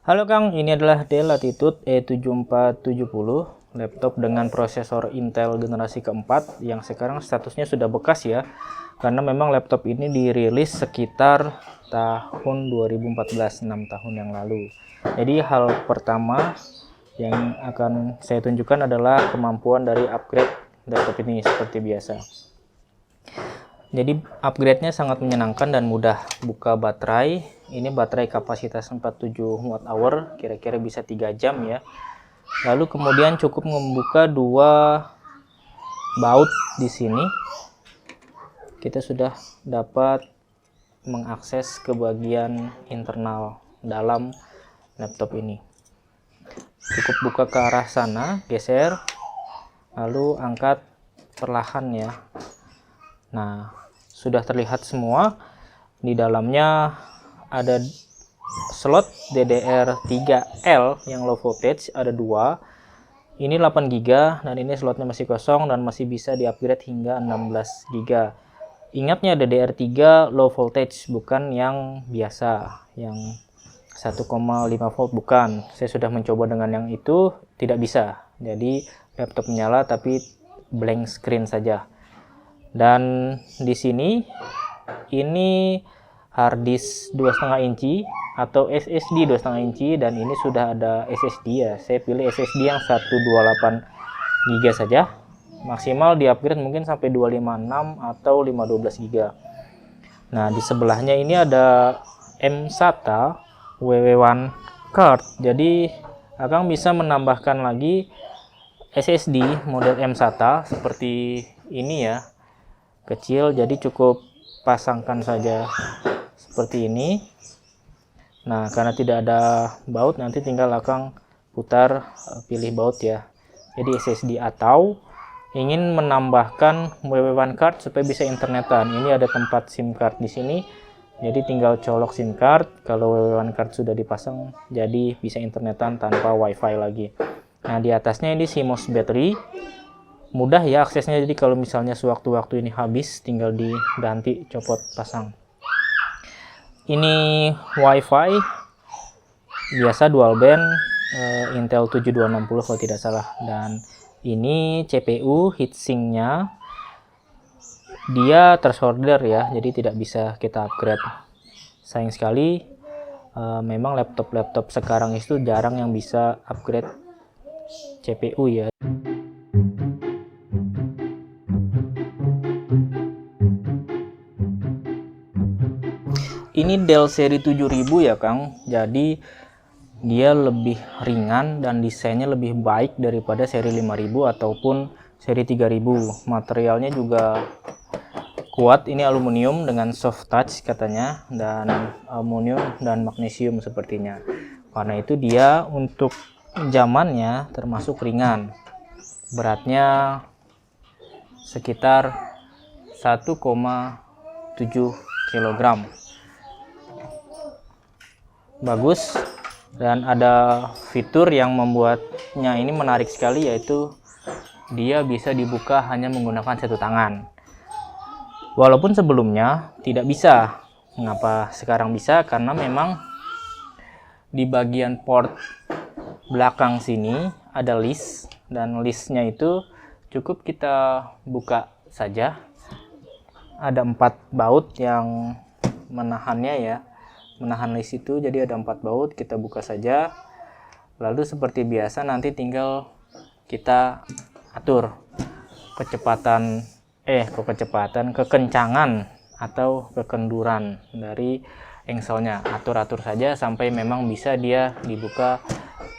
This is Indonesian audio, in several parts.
Halo Kang, ini adalah Dell Latitude E7470, laptop dengan prosesor Intel generasi keempat yang sekarang statusnya sudah bekas ya, karena memang laptop ini dirilis sekitar tahun 2014, 6 tahun yang lalu. Jadi hal pertama yang akan saya tunjukkan adalah kemampuan dari upgrade laptop ini seperti biasa. Jadi upgrade-nya sangat menyenangkan dan mudah. Buka baterai, ini baterai kapasitas 47 Wh, kira-kira bisa 3 jam ya. Lalu kemudian cukup membuka dua baut di sini. Kita sudah dapat mengakses ke bagian internal dalam laptop ini. Cukup buka ke arah sana, geser, lalu angkat perlahan ya. Nah, sudah terlihat semua. Di dalamnya ada slot DDR3L yang low voltage, ada dua. Ini 8 GB dan ini slotnya masih kosong dan masih bisa di-upgrade hingga 16 GB. Ingatnya DDR3 low voltage, bukan yang biasa, yang 1,5 volt bukan. Saya sudah mencoba dengan yang itu, tidak bisa. Jadi laptop menyala tapi blank screen saja. Dan di sini ini harddisk 2,5 inci atau SSD 2,5 inci, dan ini sudah ada SSD ya. Saya pilih SSD yang 128 GB saja. Maksimal di upgrade mungkin sampai 256 atau 512 GB. Nah, di sebelahnya ini ada mSATA WW1 card. Jadi Akang bisa menambahkan lagi SSD model mSATA seperti ini ya. Kecil, jadi cukup pasangkan saja seperti ini. Nah, karena tidak ada baut, nanti tinggal Akang putar, pilih baut ya. Jadi SSD, atau ingin menambahkan WW1 card supaya bisa internetan. Ini ada tempat SIM card di sini. Jadi tinggal colok SIM card. Kalau WW1 card sudah dipasang, jadi bisa internetan tanpa WiFi lagi. Nah, di atasnya ini CMOS battery. Mudah ya aksesnya, jadi kalau misalnya sewaktu-waktu ini habis tinggal diganti, copot, pasang. Ini WiFi biasa dual band, Intel 7260 kalau tidak salah. Dan ini CPU heatsinknya dia tersolder ya, jadi tidak bisa kita upgrade. Sayang sekali, memang laptop-laptop sekarang itu jarang yang bisa upgrade CPU ya. Ini Dell seri 7000 ya Kang, jadi dia lebih ringan dan desainnya lebih baik daripada seri 5000 ataupun seri 3000. Materialnya juga kuat, ini aluminium dengan soft touch katanya, dan aluminium dan magnesium sepertinya. Karena itu dia untuk zamannya termasuk ringan. Beratnya sekitar 1,7 kg. Bagus, dan ada fitur yang membuatnya ini menarik sekali, yaitu dia bisa dibuka hanya menggunakan satu tangan. Walaupun sebelumnya tidak bisa. Mengapa sekarang bisa? Karena memang di bagian port belakang sini ada list, dan listnya itu cukup kita buka saja. Ada 4 baut yang menahannya ya, menahan list itu, jadi ada 4 baut, kita buka saja. Lalu seperti biasa nanti tinggal kita atur kekencangan atau kekenduran dari engselnya. Atur-atur saja sampai memang bisa dia dibuka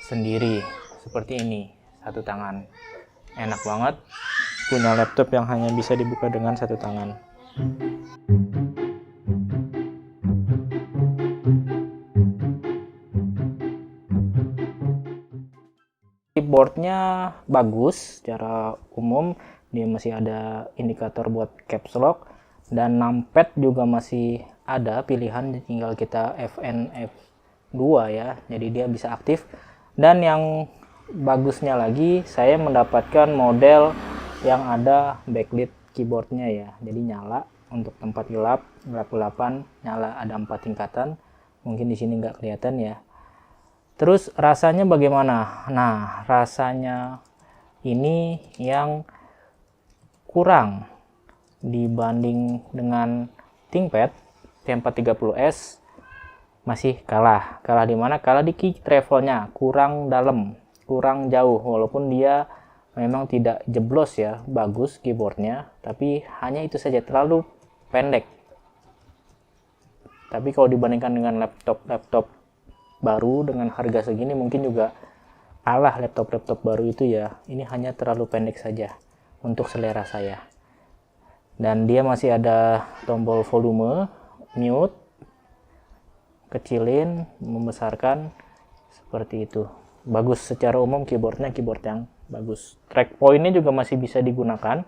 sendiri seperti ini, satu tangan. Enak banget punya laptop yang hanya bisa dibuka dengan satu tangan. Keyboardnya bagus secara umum, dia masih ada indikator buat caps lock, dan numpad juga masih ada pilihan, tinggal kita Fn F2 ya, jadi dia bisa aktif. Dan yang bagusnya lagi, saya mendapatkan model yang ada backlit keyboardnya ya, jadi nyala untuk tempat gelap-gelapan, nyala, ada 4 tingkatan. Mungkin di sini nggak kelihatan ya. Terus rasanya bagaimana? Nah, rasanya ini yang kurang dibanding dengan ThinkPad T430S, masih kalah. Kalah di mana? Kalah di key travelnya, kurang dalam, kurang jauh. Walaupun dia memang tidak jeblos ya, bagus keyboardnya, tapi hanya itu saja, terlalu pendek. Tapi kalau dibandingkan dengan laptop baru dengan harga segini, mungkin juga kalah laptop baru itu ya. Ini hanya terlalu pendek saja untuk selera saya. Dan dia masih ada tombol volume, mute, kecilin, membesarkan, seperti itu. Bagus secara umum, keyboardnya keyboard yang bagus. Track point-nya juga masih bisa digunakan,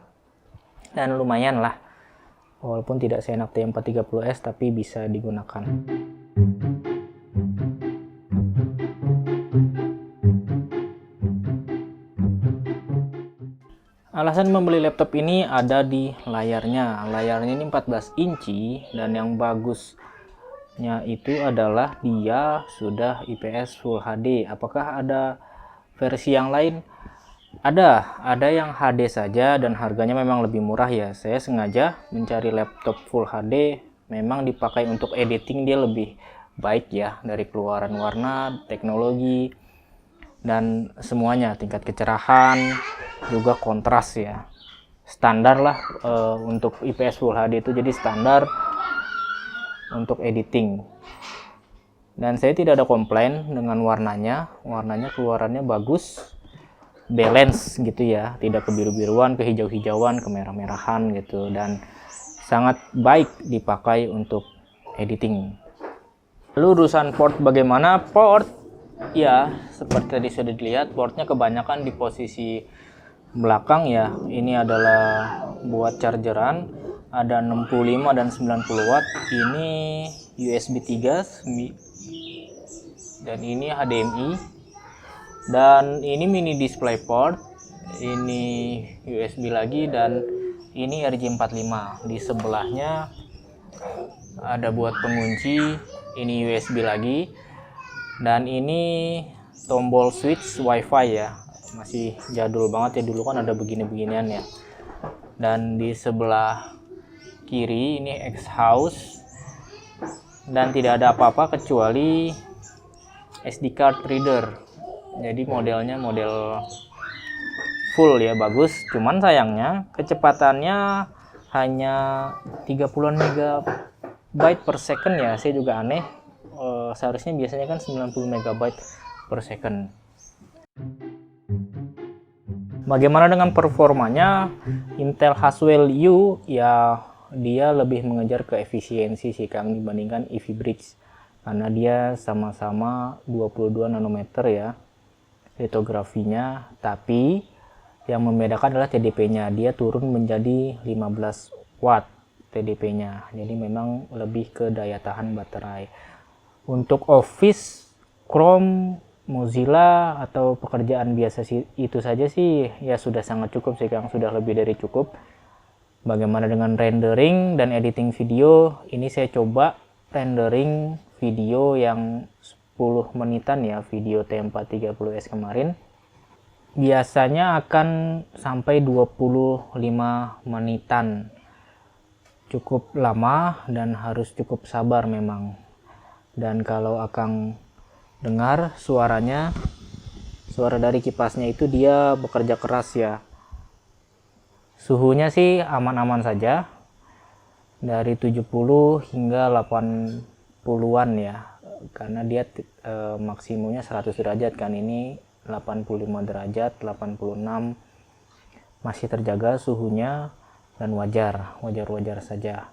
dan lumayan lah. Walaupun tidak seenak T430S, tapi bisa digunakan. Alasan membeli laptop ini ada di layarnya. Layarnya ini 14 inci, dan yang bagusnya itu adalah dia sudah IPS Full HD. Apakah ada versi yang lain? Ada yang HD saja dan harganya memang lebih murah ya. Saya sengaja mencari laptop Full HD, memang dipakai untuk editing dia lebih baik ya, dari keluaran warna, teknologi, dan semuanya, tingkat kecerahan, juga kontras ya, standar lah. Untuk IPS Full HD itu jadi standar untuk editing, dan saya tidak ada komplain dengan warnanya keluarannya bagus, balance gitu ya, tidak kebiru-biruan, kehijau-hijauan, kemerah-merahan gitu, dan sangat baik dipakai untuk editing. Lalu urusan port bagaimana? Port ya, seperti tadi sudah dilihat, portnya kebanyakan di posisi belakang ya. Ini adalah buat chargeran, ada 65 dan 90 watt. Ini USB 3 dan ini HDMI, dan ini mini display port, ini USB lagi, dan ini RJ45. Di sebelahnya ada buat pengunci, ini USB lagi, dan ini tombol switch WiFi ya, masih jadul banget ya, dulu kan ada begini-beginian ya. Dan di sebelah kiri ini exhaust, dan tidak ada apa-apa kecuali SD card reader. Jadi modelnya model full ya, bagus. Cuman sayangnya kecepatannya hanya 30-an megabyte per second ya. Saya juga aneh, seharusnya biasanya kan 90 megabyte per second. Bagaimana dengan performanya? Intel Haswell U ya, dia lebih mengejar ke efisiensi sih Kang, dibandingkan Ivy Bridge, karena dia sama-sama 22 nanometer ya litografinya, tapi yang membedakan adalah TDP-nya. Dia turun menjadi 15 watt TDP-nya, jadi memang lebih ke daya tahan baterai. Untuk Office, Chrome, Mozilla atau pekerjaan biasa sih, itu saja sih ya sudah sangat cukup sih Kang, sudah lebih dari cukup. Bagaimana dengan rendering dan editing video? Ini saya coba rendering video yang 10 menitan ya, video T430S kemarin. Biasanya akan sampai 25 menitan. Cukup lama dan harus cukup sabar memang. Dan kalau Akang dengar suaranya, suara dari kipasnya itu dia bekerja keras ya. Suhunya sih aman-aman saja, dari 70 hingga 80-an ya, karena dia maksimumnya 100 derajat kan, ini 85 derajat, 86 masih terjaga suhunya, dan wajar saja.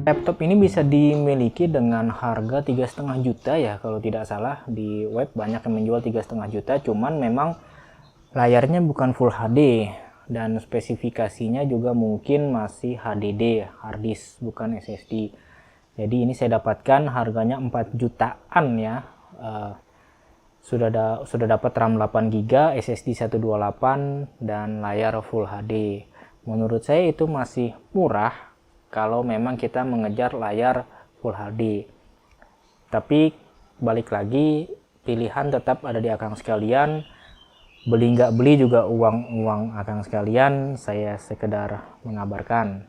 Laptop ini bisa dimiliki dengan harga 3,5 juta ya, kalau tidak salah. Di web banyak yang menjual 3,5 juta, cuman memang layarnya bukan Full HD, dan spesifikasinya juga mungkin masih HDD, hard disk, bukan SSD. Jadi ini saya dapatkan harganya 4 jutaan ya. Sudah dapat RAM 8 GB, SSD 128, dan layar Full HD. Menurut saya itu masih murah kalau memang kita mengejar layar Full HD. Tapi balik lagi, pilihan tetap ada di akang sekalian. Beli nggak beli juga uang akang sekalian, saya sekedar mengabarkan.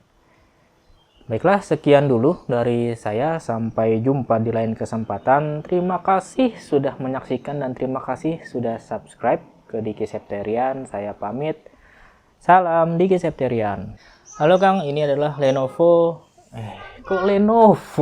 Baiklah, sekian dulu dari saya. Sampai jumpa di lain kesempatan. Terima kasih sudah menyaksikan dan terima kasih sudah subscribe ke Diki Septerian. Saya pamit. Salam Diki Septerian. Halo Kang, ini adalah Lenovo. Kok Lenovo?